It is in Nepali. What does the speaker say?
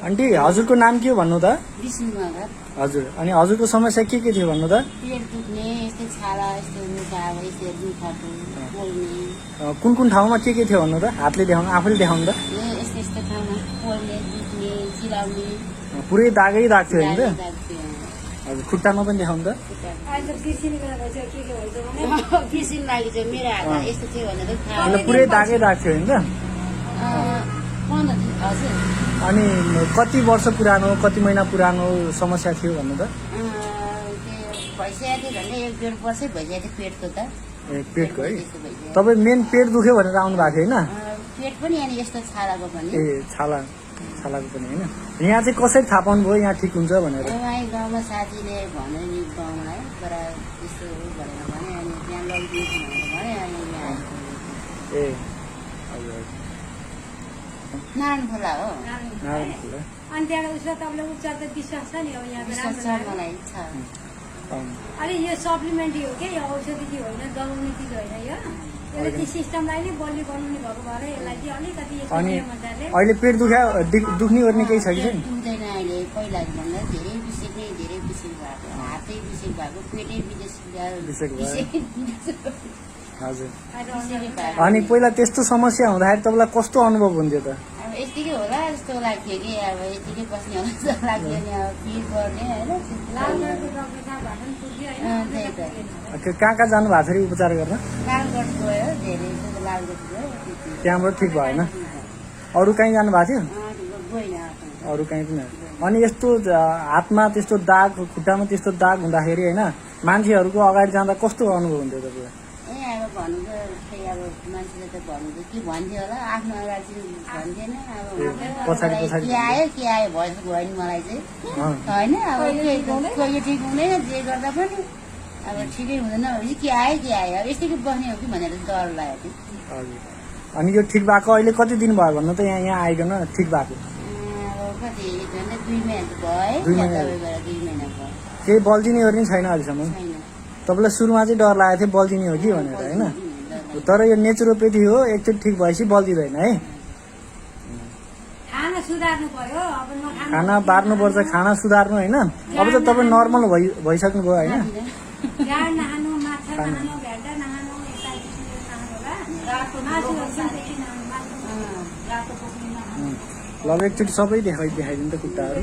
आन्टी हजुरको नाम के हो भन्नु त? विष्णु मगर। हजुर, अनि हजुरको समस्या के थियो भन्नु त? पेट दुख्ने, यस्तै छाला, यस्तो मुखा, अब यस्तो दुखाएको, पोल्ने। कुन ठाउँमा के थियो भन्नु त? हातले देखाउनु, आफैले देखाउनु त? यस्तो यस्तो ठाउँमा पोल्ने, दुख्ने, चिलाउने। पुरै दागै दाग थियो होइन त? दाग थियो। हजुर, खुट्टामा पनि देखाउनु त? किसिम लागेको छ मेरो हातमा यस्तो थियो भनेर थाहा। अन्त पुरै दागै दाग थियो होइन त? 15 दिन हजुर। अनि कति वर्ष पुरानो, कति महिना पुरानो समस्या थियो भन्नु त? भइसकेको थियो झन्डै 1-1.5 वर्षै भइसकेको थियो पेटको त। ए, पेटको है? तपाईँ मेन पेट दुख्यो भनेर आउनु भएको थियो होइन? पेट पनि अनि यस्तो छालाको पनि। ए, छालाको पनि होइन? यहाँ चाहिँ कसरी थाहा पाउनु भयो यहाँ ठिक हुन्छ भनेर? यहाँ गाउँमा साथीले भन्यो नि गाउँमा तर यस्तो भनेर भने अनि त्यहाँ लगिदिन्छु भनेर भने अनि यहाँ ए, हजुर, नारायण खोला हो। नारायण खोला। अनि त्यहाँबाट उसलाई तपाईँलाई उपचार त विश्वास छ नि अब यहाँ विश्वास छ मलाई छ। अनि यो सप्लिमेन्टरी हो क्या यो औषधि चाहिँ होइन, दबाउने चिज होइन यो। यसले चाहिँ सिस्टमलाई नै बलियो बनाउने भएको भएर यसलाई चाहिँ अलिकति अनि अहिले पेट दुख्ने गर्ने केही छ कि छैन? दुख्दैन अहिले, पहिला भन्दा धेरै विषेक भएको, हातै विषेक भएको, पेटै हजुर। अनि पहिला त्यस्तो समस्या हुँदाखेरि तपाईँलाई कस्तो अनुभव हुन्थ्यो त? अब यतिकै होला जस्तो लाग्थ्यो कि अब यतिकै बस्ने होला जस्तो लाग्थ्यो नि, अब पिर गर्ने होइन। कहाँ जानु भएको थियो उपचार गर्न? लालगढ गयो धेरै, लालगढ गयो त्यहाँबाट ठिक भएन? अरू कहीँ जानु भएको थियो? गएन अरू कहीँ पनि? अनि यस्तो हातमा त्यस्तो दाग, खुट्टामा त्यस्तो दाग हुँदाखेरि होइन मान्छेहरूको अगाडि जाँदा कस्तो अनुभव हुन्थ्यो तपाईँलाई? अब भन्नु त खै अब मान्छेले त भन्नु त के भन्थ्यो होला, आफ्नो अगाडि भन्थेन। अब पछाडि के आयो भयो भयो नि मलाई चाहिँ होइन। अब यो ठिक हुँदैन जे गर्दा पनि अब ठिकै हुँदैन भनेपछि के आयो अब यस्तै बस्ने हो कि भनेर डर लाग्यो थियो। हजुर, अनि यो ठिक भएको अहिले कति दिन भयो भन्नु त यहाँ आइकन ठिक भएको? अब कति झन्डै 2 महिना भयो। 2 महिना 2 महिना भयो। केही बल्झिने गर्ने छैन अहिलेसम्म? तपाईँलाई सुरुमा चाहिँ डर लागेको थियो बल्झिने हो कि भनेर होइन? तर यो नेचुरोपेथी हो, एकचोटि ठिक भएपछि बल्झिँदैन है? खाना बार्नुपर्छ, खाना सुधार्नु होइन? अब त तपाईँ नर्मल भइसक्नु भयो होइन? ल एकचोटि सबै देखाइदिनु त खुट्टाहरू।